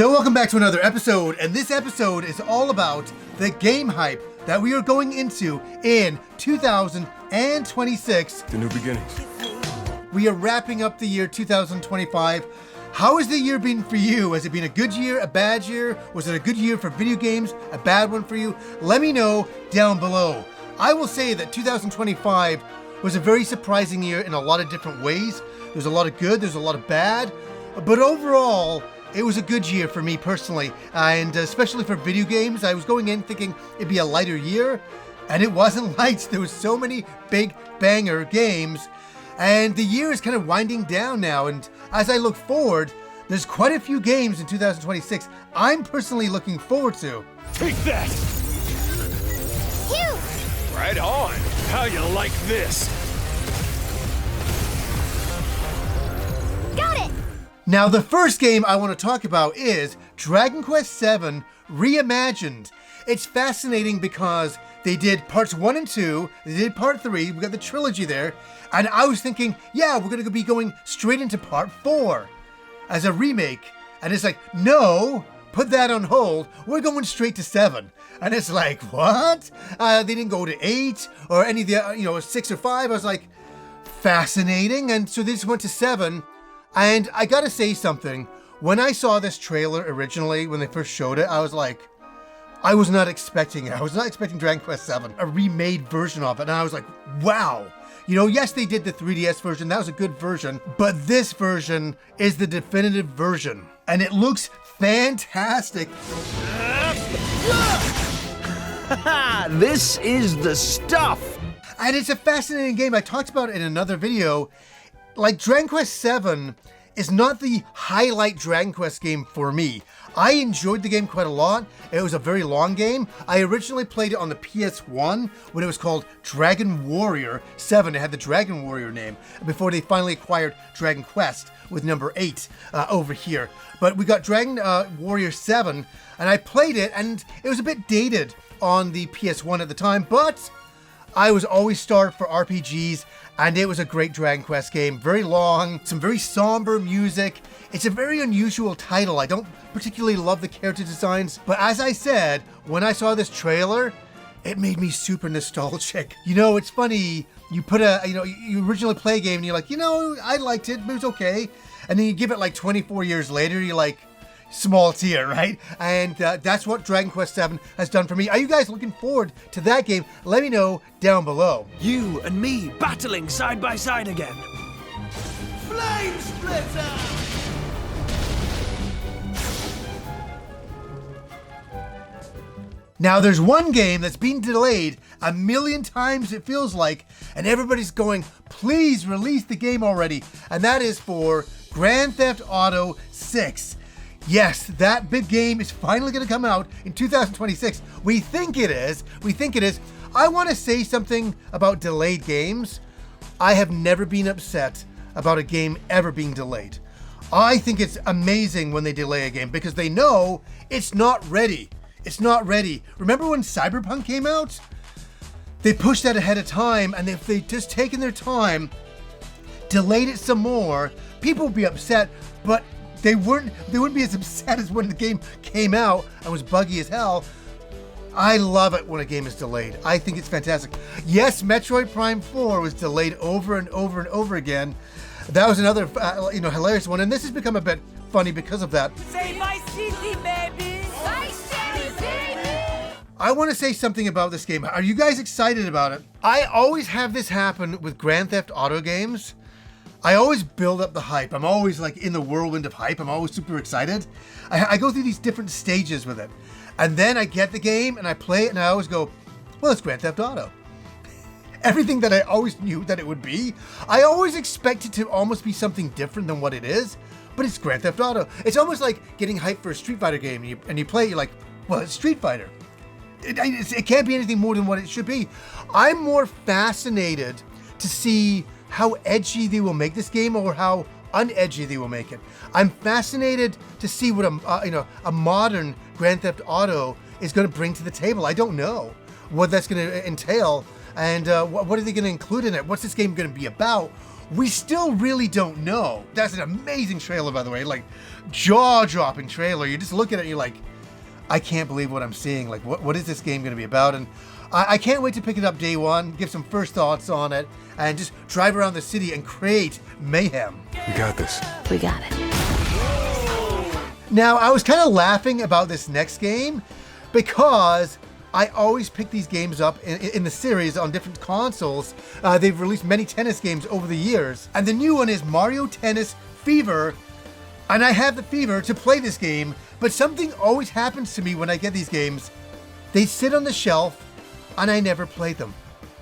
So welcome back to another episode, and this episode is all about the game hype that we are going into in 2026. The new beginnings. We are wrapping up the year 2025. How has the year been for you? Has it been a good year, a bad year? Was it a good year for video games, a bad one for you? Let me know down below. I will say that 2025 was a very surprising year in a lot of different ways. There's a lot of good, there's a lot of bad, but overall, it was a good year for me personally, and especially for video games. I was going in thinking it'd be a lighter year, and it wasn't light. There was so many big banger games, and the year is kind of winding down now, and as I look forward, there's quite a few games in 2026 I'm personally looking forward to. Take that! Phew! Right on! How you like this? Got it! Now, the first game I want to talk about is Dragon Quest VII Reimagined. It's fascinating because they did parts 1 and 2, they did part 3, we got the trilogy there, and I was thinking, yeah, we're going to be going straight into part 4 as a remake. And it's like, no, put that on hold, we're going straight to 7. And it's like, what? They didn't go to 8 or any of the, 6 or 5. I was like, fascinating. And so they just went to 7. And I gotta say something, when I saw this trailer originally, when they first showed it, I was like, I was not expecting it. I was not expecting Dragon Quest VII, a remade version of it. And I was like, wow. Yes, they did the 3DS version. That was a good version. But this version is the definitive version. And it looks fantastic. This is the stuff. And it's a fascinating game. I talked about it in another video. Like, Dragon Quest VII is not the highlight Dragon Quest game for me. I enjoyed the game quite a lot. It was a very long game. I originally played it on the PS1 when it was called Dragon Warrior 7. It had the Dragon Warrior name before they finally acquired Dragon Quest with number 8 over here. But we got Dragon Warrior 7, and I played it, and it was a bit dated on the PS1 at the time, but I was always starved for RPGs, and it was a great Dragon Quest game. Very long, some very somber music. It's a very unusual title. I don't particularly love the character designs, but as I said, when I saw this trailer, it made me super nostalgic. It's funny, you put you originally play a game and you're like, I liked it, but it was okay. And then you give it like 24 years later, you're like, small tier, right? And that's what Dragon Quest VII has done for me. Are you guys looking forward to that game? Let me know down below. You and me battling side by side again. Flame Splitter! Now, there's one game that's been delayed a million times, it feels like, and everybody's going, please release the game already. And that is for Grand Theft Auto 6. Yes, that big game is finally going to come out in 2026. We think it is. I want to say something about delayed games. I have never been upset about a game ever being delayed. I think it's amazing when they delay a game because they know it's not ready. It's not ready. Remember when Cyberpunk came out? They pushed that ahead of time, and if they just taken their time, delayed it some more, people would be upset, but they wouldn't be as upset as when the game came out and was buggy as hell. I love it when a game is delayed. I think it's fantastic. Yes, Metroid Prime 4 was delayed over and over and over again. That was another hilarious one, and this has become a bit funny because of that. Say my city, baby! My city, baby! I want to say something about this game. Are you guys excited about it? I always have this happen with Grand Theft Auto games. I always build up the hype. I'm always like in the whirlwind of hype. I'm always super excited. I go through these different stages with it. And then I get the game and I play it and I always go, well, it's Grand Theft Auto. Everything that I always knew that it would be. I always expect it to almost be something different than what it is, but it's Grand Theft Auto. It's almost like getting hyped for a Street Fighter game and you play it, you're like, well, it's Street Fighter. It can't be anything more than what it should be. I'm more fascinated to see how edgy they will make this game or how unedgy they will make it. I'm fascinated to see what a modern Grand Theft Auto is going to bring to the table. I don't know what that's going to entail, and what are they going to include in it? What's this game going to be about? we still really don't know. That's an amazing trailer, by the way, like jaw-dropping trailer. You just look at it and you're like, I can't believe what I'm seeing. Like, what is this game gonna be about? And I can't wait to pick it up day one, give some first thoughts on it, and just drive around the city and create mayhem. We got this. We got it. Now, I was kind of laughing about this next game because I always pick these games up in the series on different consoles. They've released many tennis games over the years, and the new one is Mario Tennis Fever, and I have the fever to play this game, but something always happens to me when I get these games. They sit on the shelf, and I never play them.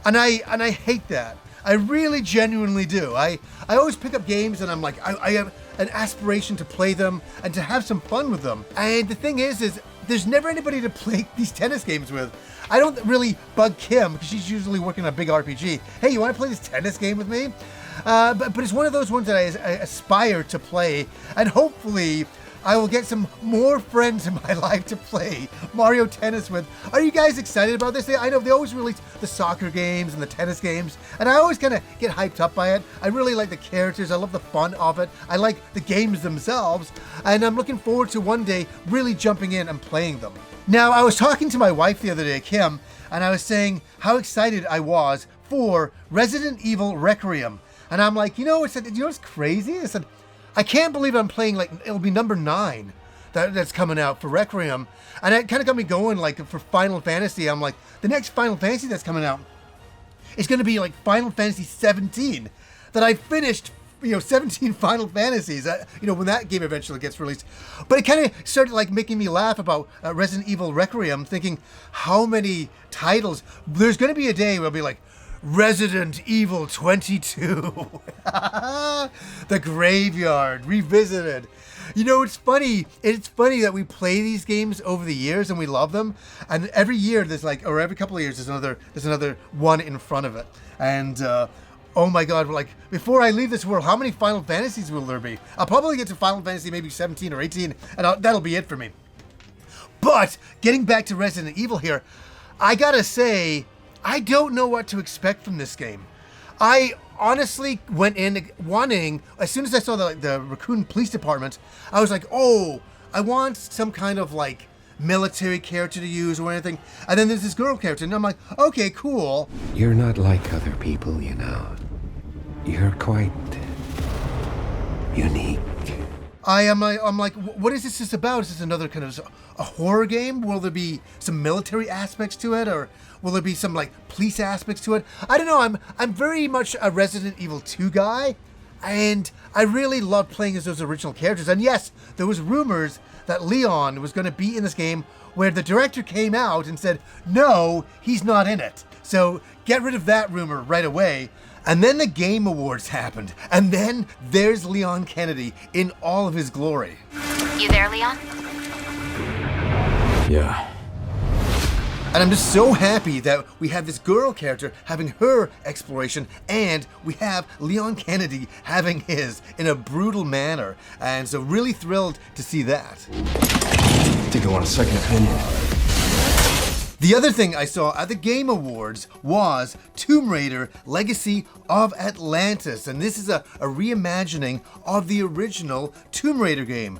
And I hate that. I really genuinely do. I always pick up games and I'm like, I have an aspiration to play them and to have some fun with them. And the thing is there's never anybody to play these tennis games with. I don't really bug Kim because she's usually working on a big RPG. Hey, you want to play this tennis game with me? But it's one of those ones that I aspire to play, and hopefully I will get some more friends in my life to play Mario Tennis with. Are you guys excited about this? I know they always release the soccer games and the tennis games, and I always kind of get hyped up by it. I really like the characters. I love the fun of it. I like the games themselves, and I'm looking forward to one day really jumping in and playing them. Now, I was talking to my wife the other day, Kim, and I was saying how excited I was for Resident Evil Requiem. And I'm like, you know what's crazy? I said, I can't believe I'm playing, like, it'll be number 9 that's coming out for Requiem. And it kind of got me going, like, for Final Fantasy. I'm like, the next Final Fantasy that's coming out is going to be, like, Final Fantasy 17. That I finished, 17 Final Fantasies, when that game eventually gets released. But it kind of started, like, making me laugh about Resident Evil Requiem, thinking how many titles. There's going to be a day where I'll be like, Resident Evil 22. The Graveyard Revisited. It's funny. It's funny that we play these games over the years and we love them. And every year there's or every couple of years there's another one in front of it. And oh my God, before I leave this world, how many Final Fantasies will there be? I'll probably get to Final Fantasy maybe 17 or 18, and that'll be it for me. But getting back to Resident Evil here, I gotta say, I don't know what to expect from this game. I honestly went in wanting, as soon as I saw the Raccoon Police Department, I was like, oh, I want some kind of military character to use or anything. And then there's this girl character, and I'm like, okay, cool. You're not like other people, You're quite unique. I'm like, what is this about? Is this another kind of a horror game? Will there be some military aspects to it, or will there be some police aspects to it? I don't know. I'm very much a Resident Evil 2 guy, and I really love playing as those original characters. And yes, there was rumors that Leon was going to be in this game, where the director came out and said, no, he's not in it. So get rid of that rumor right away. And then the Game Awards happened, and then there's Leon Kennedy in all of his glory. You there, Leon? Yeah. And I'm just so happy that we have this girl character having her exploration, and we have Leon Kennedy having his in a brutal manner. And so really thrilled to see that. I think I want a second opinion. The other thing I saw at the Game Awards was Tomb Raider Legacy of Atlantis. And this is a reimagining of the original Tomb Raider game.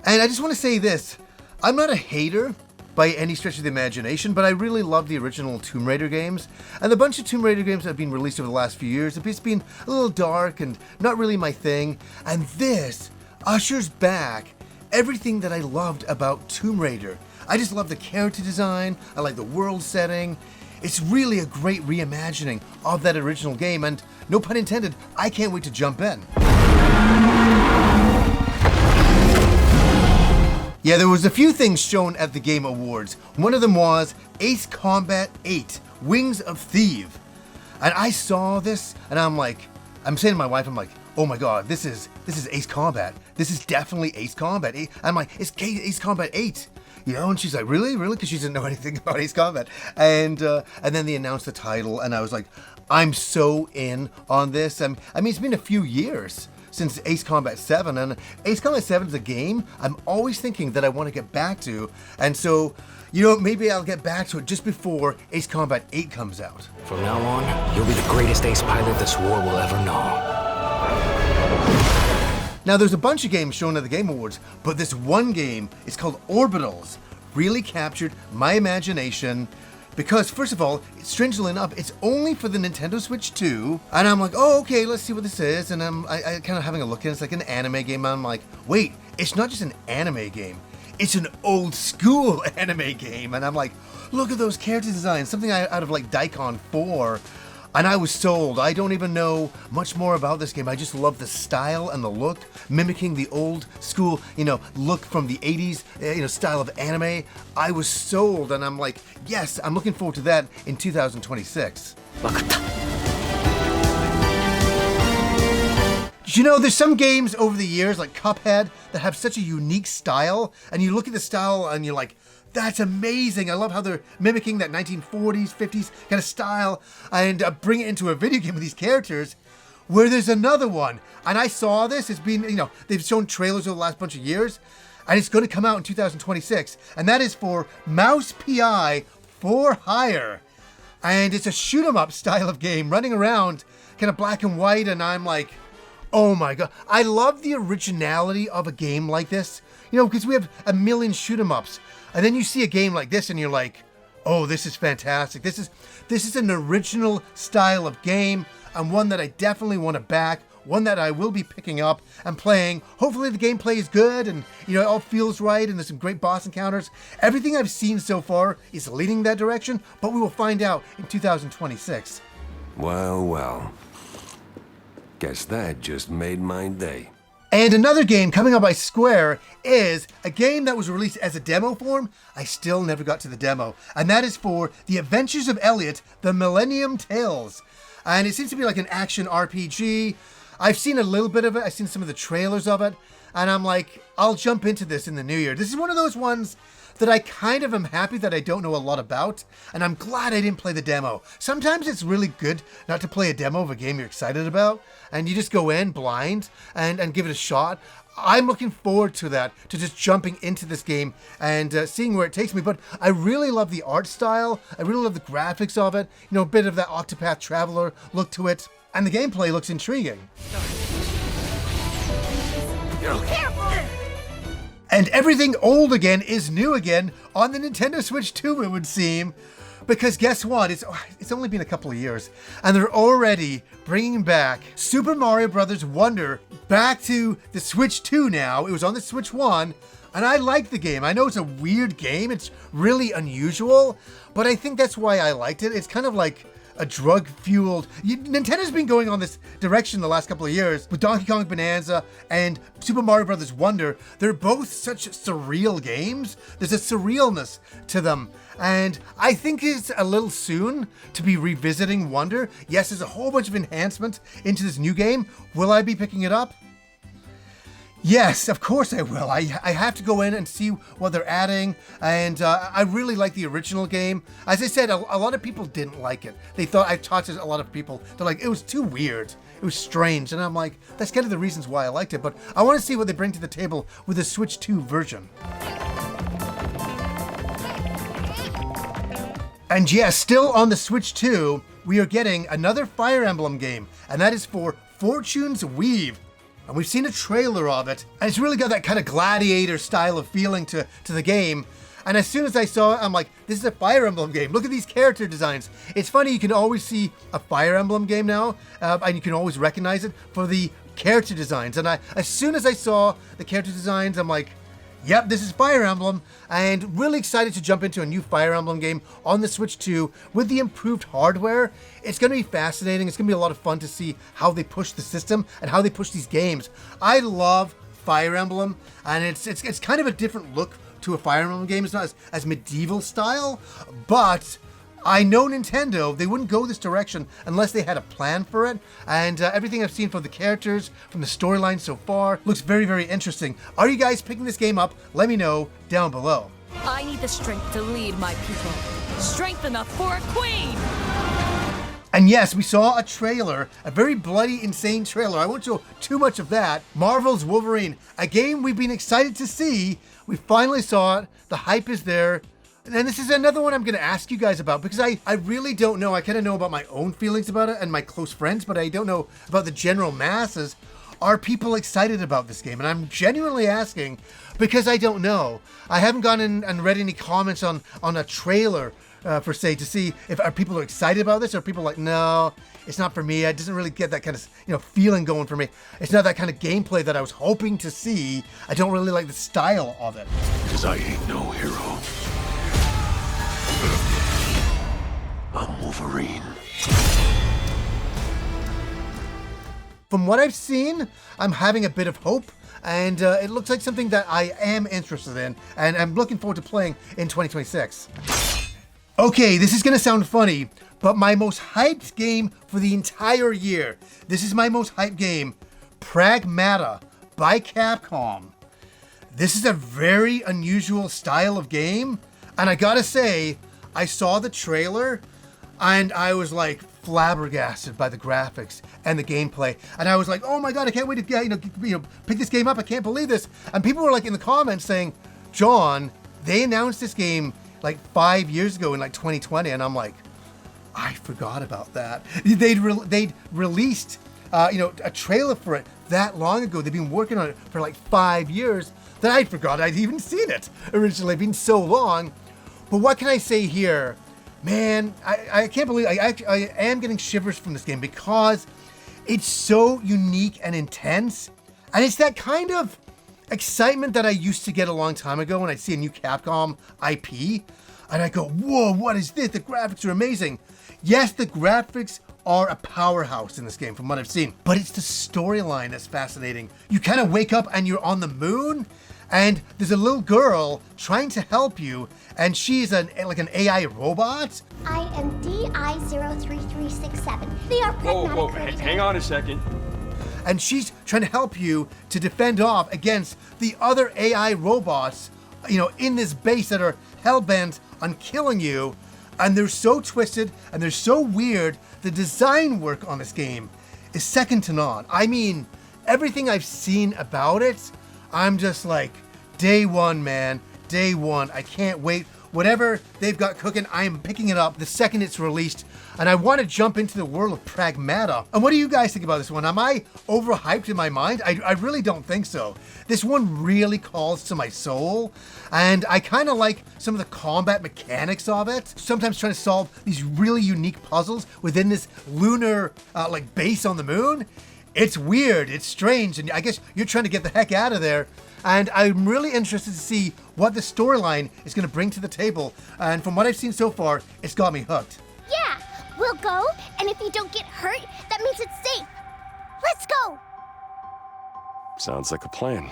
And I just want to say this. I'm not a hater by any stretch of the imagination, but I really love the original Tomb Raider games. And the bunch of Tomb Raider games that have been released over the last few years have just been a little dark and not really my thing. And this ushers back everything that I loved about Tomb Raider. I just love the character design, I like the world setting. It's really a great reimagining of that original game, and no pun intended, I can't wait to jump in. Yeah, there was a few things shown at the Game Awards. One of them was Ace Combat 8, Wings of Thieves. And I saw this, and I'm saying to my wife, oh my God, this is Ace Combat. This is definitely Ace Combat. I'm like, it's Ace Combat 8. And she's like, really? Because she didn't know anything about Ace Combat. And then they announced the title, and I was like, I'm so in on this. It's been a few years since Ace Combat 7, and Ace Combat 7 is a game I'm always thinking that I want to get back to. And so, maybe I'll get back to it just before Ace Combat 8 comes out. From now on, you'll be the greatest ace pilot this war will ever know. Now there's a bunch of games shown at the Game Awards, but this one game is called Orbitals. Really captured my imagination because, first of all, strangely enough, it's only for the Nintendo Switch 2. And I'm like, oh, okay, let's see what this is. And I kind of having a look at it. It's like an anime game. I'm like, wait, it's not just an anime game. It's an old school anime game. And I'm like, look at those character designs. Something out of like Daikon 4. And I was sold. I don't even know much more about this game. I just love the style and the look, mimicking the old school, look from the 80s, style of anime. I was sold, and I'm like, yes, I'm looking forward to that in 2026. There's some games over the years, like Cuphead, that have such a unique style, and you look at the style and you're like, that's amazing. I love how they're mimicking that 1940s, 50s kind of style and bring it into a video game with these characters. Where there's another one, and I saw this, it's been, they've shown trailers over the last bunch of years, and it's going to come out in 2026, and that is for Mouse PI for Hire. And it's a shoot 'em up style of game, running around, kind of black and white, and I'm like, oh my god. I love the originality of a game like this, because we have a million shoot 'em ups. And then you see a game like this and you're like, oh, this is fantastic. This is an original style of game, and one that I definitely want to back, one that I will be picking up and playing. Hopefully the gameplay is good and it all feels right and there's some great boss encounters. Everything I've seen so far is leading that direction, but we will find out in 2026. Well. Guess that just made my day. And another game coming out by Square is a game that was released as a demo form. I still never got to the demo. And that is for The Adventures of Elliot, the Millennium Tales. And it seems to be like an action RPG. I've seen a little bit of it. I've seen some of the trailers of it. And I'm like, I'll jump into this in the new year. This is one of those ones that I kind of am happy that I don't know a lot about. And I'm glad I didn't play the demo. Sometimes it's really good not to play a demo of a game you're excited about. And you just go in blind and give it a shot. I'm looking forward to that, to just jumping into this game and seeing where it takes me. But I really love the art style. I really love the graphics of it. A bit of that Octopath Traveler look to it. And the gameplay looks intriguing. And everything old again is new again on the Nintendo Switch 2, it would seem. Because guess what? It's only been a couple of years, and they're already bringing back Super Mario Bros. Wonder back to the Switch 2 now. It was on the Switch 1, and I like the game. I know it's a weird game. It's really unusual, but I think that's why I liked it. It's kind of like a drug-fueled... Nintendo's been going on this direction the last couple of years with Donkey Kong Bonanza and Super Mario Bros. Wonder. They're both such surreal games. There's a surrealness to them. And I think it's a little soon to be revisiting Wonder. Yes, there's a whole bunch of enhancements into this new game. Will I be picking it up? Yes, of course I will. I have to go in and see what they're adding, and I really like the original game. As I said, a lot of people didn't like it. They thought, I talked to a lot of people, they're like, it was too weird. It was strange, and I'm like, that's kind of the reasons why I liked it, but I want to see what they bring to the table with the Switch 2 version. And yes, still on the Switch 2, we are getting another Fire Emblem game, and that is for Fortune's Weave. And we've seen a trailer of it, and it's really got that kind of gladiator style of feeling to the game. And as soon as I saw it, I'm like, this is a Fire Emblem game. Look at these character designs. It's funny, you can always see a Fire Emblem game now, and you can always recognize it for the character designs. And as soon as I saw the character designs, I'm like, yep, this is Fire Emblem, and really excited to jump into a new Fire Emblem game on the Switch 2 with the improved hardware. It's going to be fascinating. It's going to be a lot of fun to see how they push the system and how they push these games. I love Fire Emblem, and it's kind of a different look to a Fire Emblem game. It's not as medieval style, but I know Nintendo, they wouldn't go this direction unless they had a plan for it, and everything I've seen from the characters, from the storyline so far, looks very, very interesting. Are you guys picking this game up? Let me know down below. I need the strength to lead my people. Strength enough for a queen! And yes, we saw a trailer, a very bloody, insane trailer. I won't show too much of that. Marvel's Wolverine, a game we've been excited to see. We finally saw it. The hype is there. And this is another one I'm going to ask you guys about because I really don't know. I kind of know about my own feelings about it and my close friends, but I don't know about the general masses. are people excited about this game? And I'm genuinely asking because I don't know. I haven't gone in and read any comments on a trailer per se to see if people are excited about this, or people like, no, it's not for me. It doesn't really get that kind of feeling going for me. It's not that kind of gameplay that I was hoping to see. I don't really like the style of it. Cause I ain't no hero. I'm Wolverine. From what I've seen, I'm having a bit of hope, and it looks like something that I am interested in, and I'm looking forward to playing in 2026. Okay, this is gonna sound funny, but my most hyped game for the entire year. This is my most hyped game, Pragmata by Capcom. This is a very unusual style of game, and I gotta say, I saw the trailer, and I was like flabbergasted by the graphics and the gameplay, and I was like, oh my god, I can't wait to get, pick this game up. I can't believe this. And people were like in the comments saying, John, they announced this game like 5 years ago in like 2020, and I'm like, I forgot about that. They'd released a trailer for it that long ago. They've been working on it for like 5 years that I forgot I'd even seen it originally. It's been so long. But what can I say here? Man, I can't believe I am getting shivers from this game because it's so unique and intense, and it's that kind of excitement that I used to get a long time ago when I'd see a new Capcom IP, and I go, whoa, what is this? The graphics are amazing. Yes, the graphics are a powerhouse in this game from what I've seen, but it's the storyline that's fascinating. You kind of wake up and you're on the moon, and there's a little girl trying to help you, and she's an AI robot. I am DI-03367. They are pragmatic. Hang on a second. And she's trying to help you to defend off against the other AI robots, in this base that are hell-bent on killing you. And they're so twisted and they're so weird. The design work on this game is second to none. I mean, everything I've seen about it, I'm just like, day one, man, day one. I can't wait. Whatever they've got cooking, I am picking it up the second it's released. And I want to jump into the world of Pragmata. And what do you guys think about this one? Am I overhyped in my mind? I really don't think so. This one really calls to my soul. And I kind of like some of the combat mechanics of it. Sometimes trying to solve these really unique puzzles within this lunar base on the moon. It's weird, it's strange, and I guess you're trying to get the heck out of there. And I'm really interested to see what the storyline is going to bring to the table. And from what I've seen so far, it's got me hooked. Yeah, we'll go, and if you don't get hurt, that means it's safe. Let's go! Sounds like a plan.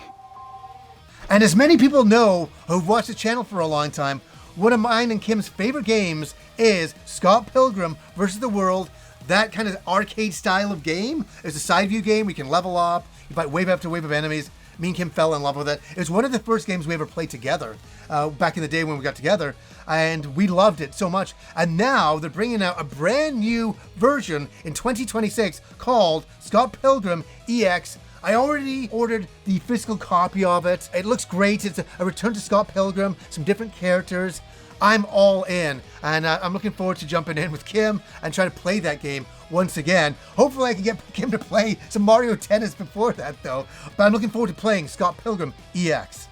And as many people know who've watched the channel for a long time, one of mine and Kim's favorite games is Scott Pilgrim vs. the World. That kind of arcade style of game. It's a side view game. We can level up. You fight wave after wave of enemies. Me and Kim fell in love with it. It was one of the first games we ever played together back in the day when we got together, and we loved it so much. And now they're bringing out a brand new version in 2026 called Scott Pilgrim EX. I already ordered the physical copy of it. It looks great. It's a return to Scott Pilgrim, some different characters. I'm all in, and I'm looking forward to jumping in with Kim and trying to play that game once again. Hopefully I can get Kim to play some Mario Tennis before that though, but I'm looking forward to playing Scott Pilgrim EX.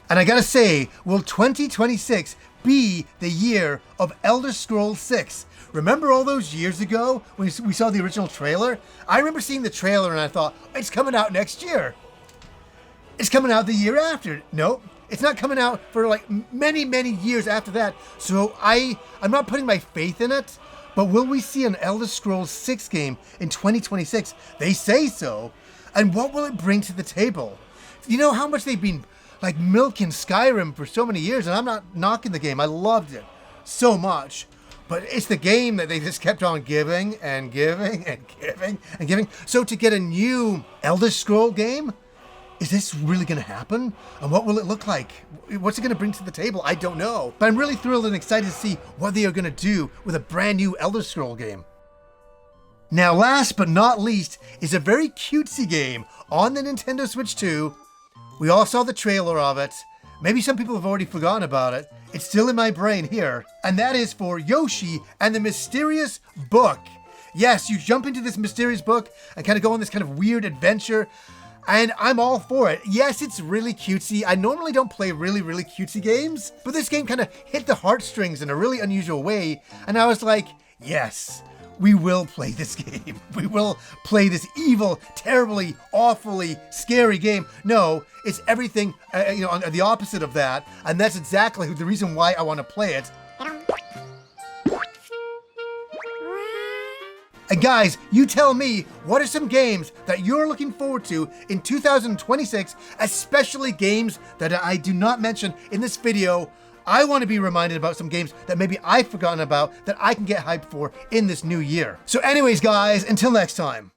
And I gotta say, will 2026 be the year of Elder Scrolls 6? Remember all those years ago when we saw the original trailer? I remember seeing the trailer and I thought, it's coming out next year. It's coming out the year after. Nope, it's not coming out for like many, many years after that. So I'm not putting my faith in it, but will we see an Elder Scrolls 6 game in 2026? They say so. And what will it bring to the table? You know how much they've been like milking Skyrim for so many years, and I'm not knocking the game. I loved it so much. But it's the game that they just kept on giving and giving and giving and giving. So to get a new Elder Scroll game, is this really going to happen? And what will it look like? What's it going to bring to the table? I don't know. But I'm really thrilled and excited to see what they are going to do with a brand new Elder Scroll game. Now, last but not least is a very cutesy game on the Nintendo Switch 2. We all saw the trailer of it. Maybe some people have already forgotten about it. It's still in my brain here, and that is for Yoshi and the Mysterious Book. Yes, you jump into this mysterious book and kind of go on this kind of weird adventure, and I'm all for it. Yes, it's really cutesy. I normally don't play really cutesy games, but this game kind of hit the heartstrings in a really unusual way, and I was like, yes, we will play this game. We will play this evil, terribly, awfully scary game. No, it's everything, the opposite of that, and that's exactly the reason why I want to play it. And guys, you tell me, what are some games that you're looking forward to in 2026, especially games that I do not mention in this video? I want to be reminded about some games that maybe I've forgotten about that I can get hyped for in this new year. So anyways, guys, until next time.